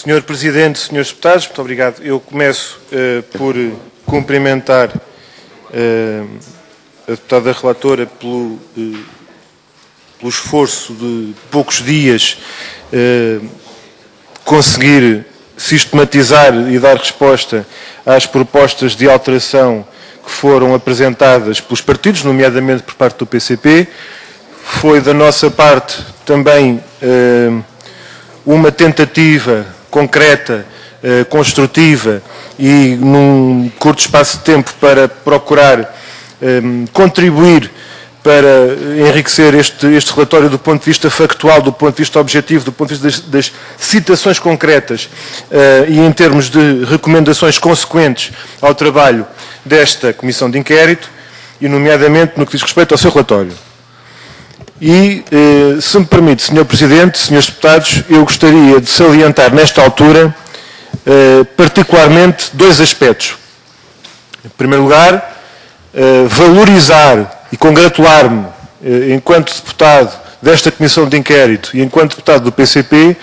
Senhor Presidente, Senhores Deputados, muito obrigado. Eu começo por cumprimentar a deputada relatora pelo esforço de poucos dias conseguir sistematizar e dar resposta às propostas de alteração que foram apresentadas pelos partidos, nomeadamente por parte do PCP. Foi da nossa parte também uma tentativa concreta, construtiva e num curto espaço de tempo para procurar contribuir para enriquecer este relatório do ponto de vista factual, do ponto de vista objetivo, do ponto de vista das citações concretas e em termos de recomendações consequentes ao trabalho desta Comissão de Inquérito e, nomeadamente, no que diz respeito ao seu relatório. E, se me permite, Sr. Presidente, Srs. Deputados, eu gostaria de salientar nesta altura, particularmente, dois aspectos. Em primeiro lugar, valorizar e congratular-me, enquanto deputado desta Comissão de Inquérito e enquanto deputado do PCP,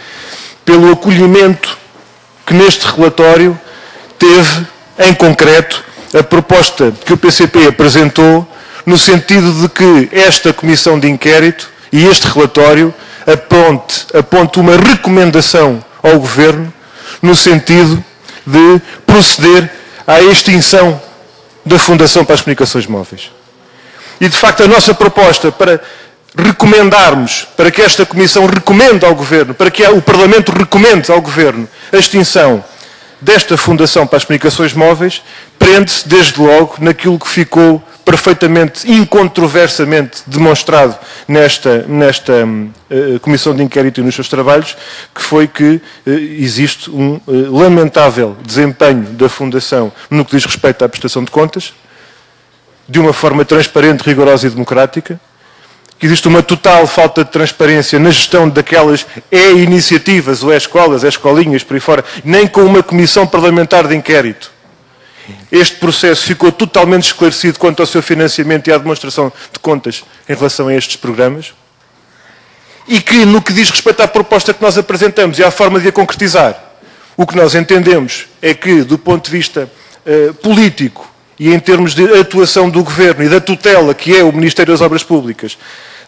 pelo acolhimento que neste relatório teve, em concreto, a proposta que o PCP apresentou no sentido de que esta Comissão de Inquérito e este relatório aponte uma recomendação ao Governo no sentido de proceder à extinção da Fundação para as Comunicações Móveis. E, de facto, a nossa proposta para recomendarmos, para que esta Comissão recomende ao Governo, para que o Parlamento recomende ao Governo a extinção desta Fundação para as Comunicações Móveis, prende-se, desde logo, naquilo que ficou perfeitamente, incontroversamente demonstrado nesta Comissão de Inquérito e nos seus trabalhos, que foi que existe um lamentável desempenho da Fundação no que diz respeito à prestação de contas, de uma forma transparente, rigorosa e democrática, que existe uma total falta de transparência na gestão daquelas iniciativas, ou escolas, escolinhas, por aí fora, nem com uma comissão parlamentar de inquérito. Este processo ficou totalmente esclarecido quanto ao seu financiamento e à demonstração de contas em relação a estes programas, e que, no que diz respeito à proposta que nós apresentamos e à forma de a concretizar, o que nós entendemos é que, do ponto de vista político, e em termos de atuação do Governo e da tutela, que é o Ministério das Obras Públicas,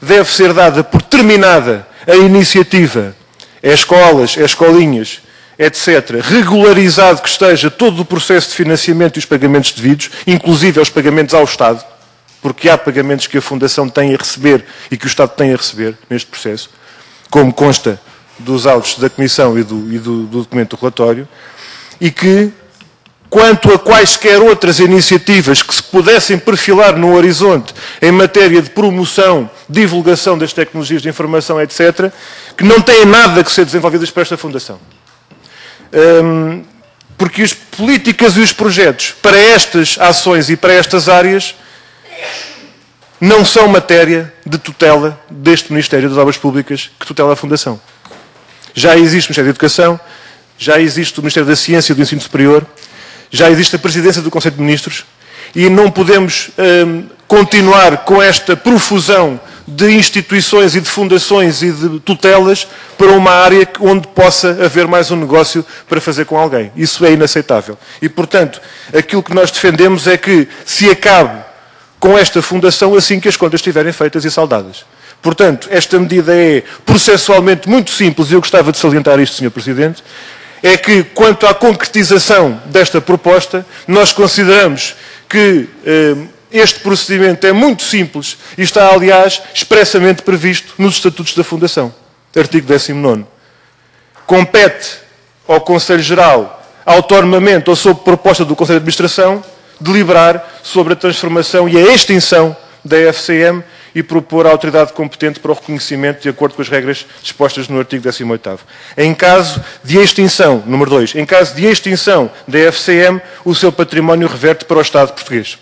deve ser dada por terminada a iniciativa, escolas, escolinhas, etc., regularizado que esteja todo o processo de financiamento e os pagamentos devidos, inclusive aos pagamentos ao Estado, porque há pagamentos que a Fundação tem a receber e que o Estado tem a receber neste processo, como consta dos autos da Comissão e do documento do relatório, e que, quanto a quaisquer outras iniciativas que se pudessem perfilar no horizonte em matéria de promoção, divulgação das tecnologias de informação, etc., que não têm nada que ser desenvolvidas para esta Fundação. Porque as políticas e os projetos para estas ações e para estas áreas não são matéria de tutela deste Ministério das Obras Públicas que tutela a Fundação. Já existe o Ministério da Educação, já existe o Ministério da Ciência e do Ensino Superior, já existe a Presidência do Conselho de Ministros e não podemos continuar com esta profusão de instituições e de fundações e de tutelas para uma área onde possa haver mais um negócio para fazer com alguém. Isso é inaceitável. E, portanto, aquilo que nós defendemos é que se acabe com esta fundação assim que as contas estiverem feitas e saldadas. Portanto, esta medida é processualmente muito simples e eu gostava de salientar isto, Sr. Presidente, é que, quanto à concretização desta proposta, nós consideramos que este procedimento é muito simples e está, aliás, expressamente previsto nos Estatutos da Fundação. Artigo 19º. Compete ao Conselho Geral, autonomamente ou sob proposta do Conselho de Administração, deliberar sobre a transformação e a extinção da FCM e propor à autoridade competente para o reconhecimento de acordo com as regras dispostas no artigo 18º. Em caso de extinção, número 2, em caso de extinção da FCM, o seu património reverte para o Estado português.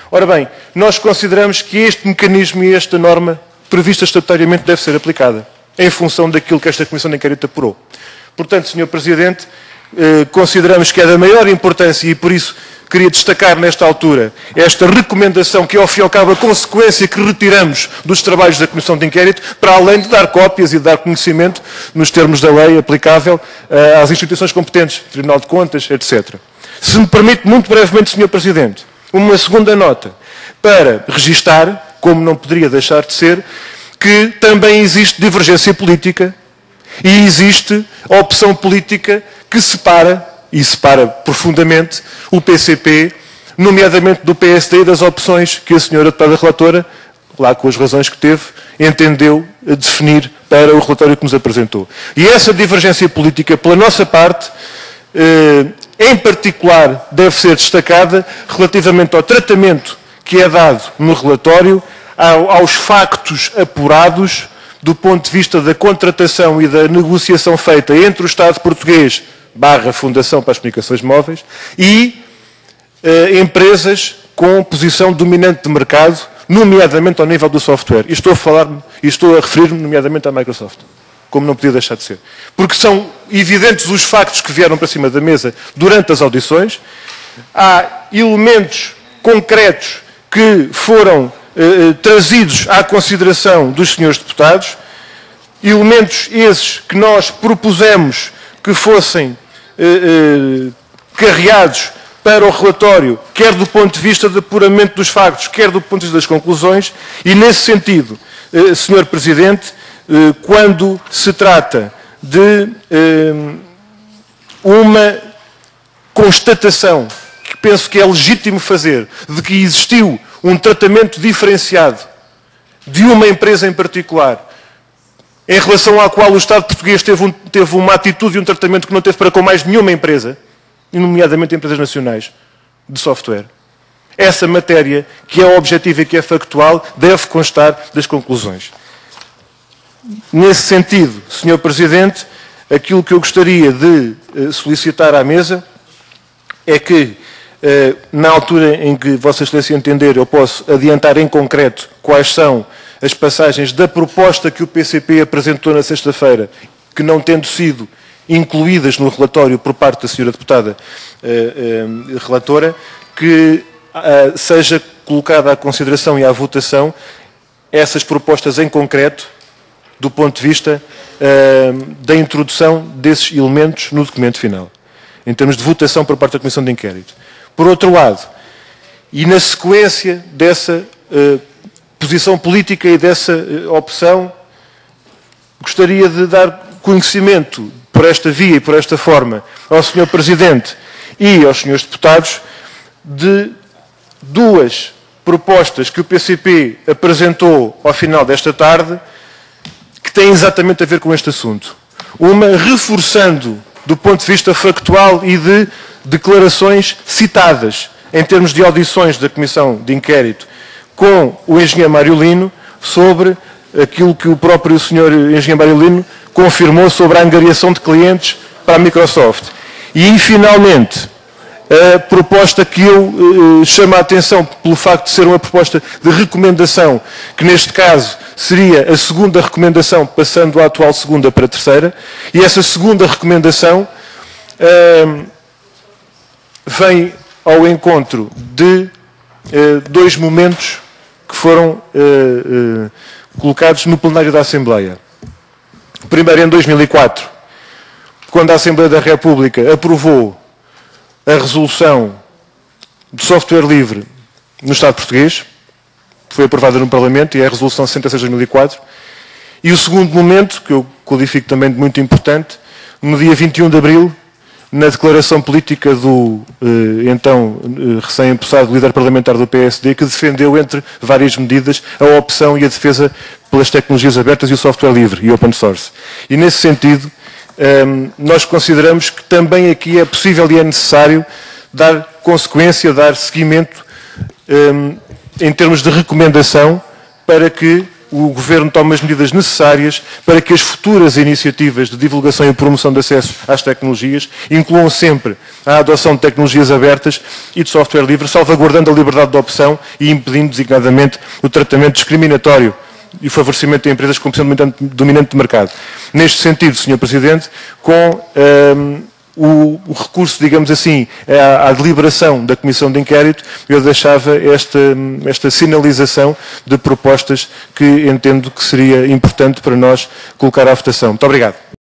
Ora bem, nós consideramos que este mecanismo e esta norma prevista estatutariamente deve ser aplicada, em função daquilo que esta Comissão de Inquérito apurou. Portanto, Sr. Presidente, consideramos que é da maior importância e, por isso, queria destacar nesta altura esta recomendação que é, ao fim e ao cabo, a consequência que retiramos dos trabalhos da Comissão de Inquérito, para além de dar cópias e de dar conhecimento, nos termos da lei aplicável, às instituições competentes, Tribunal de Contas, etc. Se me permite, muito brevemente, Sr. Presidente, uma segunda nota para registar, como não poderia deixar de ser, que também existe divergência política e existe a opção política que separa, e separa profundamente, o PCP, nomeadamente do PSD, das opções que a senhora deputada relatora, lá com as razões que teve, entendeu definir para o relatório que nos apresentou. E essa divergência política, pela nossa parte, em particular, deve ser destacada relativamente ao tratamento que é dado no relatório, aos factos apurados do ponto de vista da contratação e da negociação feita entre o Estado português / Fundação para as Comunicações Móveis e empresas com posição dominante de mercado, nomeadamente ao nível do software. E estou a referir-me nomeadamente à Microsoft, como não podia deixar de ser. Porque são evidentes os factos que vieram para cima da mesa durante as audições, há elementos concretos que foram trazidos à consideração dos senhores deputados, elementos esses que nós propusemos que fossem carreados para o relatório, quer do ponto de vista de apuramento dos factos, quer do ponto de vista das conclusões, e nesse sentido, Sr. Presidente, quando se trata de uma constatação que penso que é legítimo fazer, de que existiu um tratamento diferenciado de uma empresa em particular, em relação à qual o Estado português teve uma atitude e um tratamento que não teve para com mais nenhuma empresa, nomeadamente empresas nacionais de software. Essa matéria, que é objetiva e que é factual, deve constar das conclusões. Nesse sentido, Sr. Presidente, aquilo que eu gostaria de solicitar à mesa é que, na altura em que Vossa Excelência entender, eu posso adiantar em concreto quais são as passagens da proposta que o PCP apresentou na sexta-feira, que não tendo sido incluídas no relatório por parte da senhora deputada relatora, que seja colocada à consideração e à votação essas propostas em concreto, do ponto de vista da introdução desses elementos no documento final, em termos de votação por parte da Comissão de Inquérito. Por outro lado, e na sequência dessa posição política e dessa opção, gostaria de dar conhecimento, por esta via e por esta forma, ao Sr. Presidente e aos Srs. Deputados, de duas propostas que o PCP apresentou ao final desta tarde, que têm exatamente a ver com este assunto. Uma reforçando, do ponto de vista factual e de declarações citadas, em termos de audições da Comissão de Inquérito, com o engenheiro Mário Lino, sobre aquilo que o próprio Sr. engenheiro Mário Lino confirmou sobre a angariação de clientes para a Microsoft. E, finalmente, a proposta que eu chamo a atenção pelo facto de ser uma proposta de recomendação, que neste caso seria a segunda recomendação, passando a atual segunda para a terceira, e essa segunda recomendação vem ao encontro de dois momentos que foram colocados no plenário da Assembleia. O primeiro em 2004, quando a Assembleia da República aprovou a resolução de software livre no Estado português, foi aprovada no Parlamento, e é a resolução 66 de 2004. E o segundo momento, que eu qualifico também de muito importante, no dia 21 de abril, na declaração política do então recém-empossado líder parlamentar do PSD, que defendeu, entre várias medidas, a opção e a defesa pelas tecnologias abertas e o software livre e open source. E nesse sentido, nós consideramos que também aqui é possível e é necessário dar consequência, dar seguimento em termos de recomendação para que o Governo tome as medidas necessárias para que as futuras iniciativas de divulgação e promoção de acesso às tecnologias incluam sempre a adoção de tecnologias abertas e de software livre, salvaguardando a liberdade de opção e impedindo, designadamente, o tratamento discriminatório e o favorecimento de empresas com posição dominante de mercado. Neste sentido, Sr. Presidente, com o recurso, digamos assim, à deliberação da Comissão de Inquérito, eu deixava esta sinalização de propostas que entendo que seria importante para nós colocar à votação. Muito obrigado.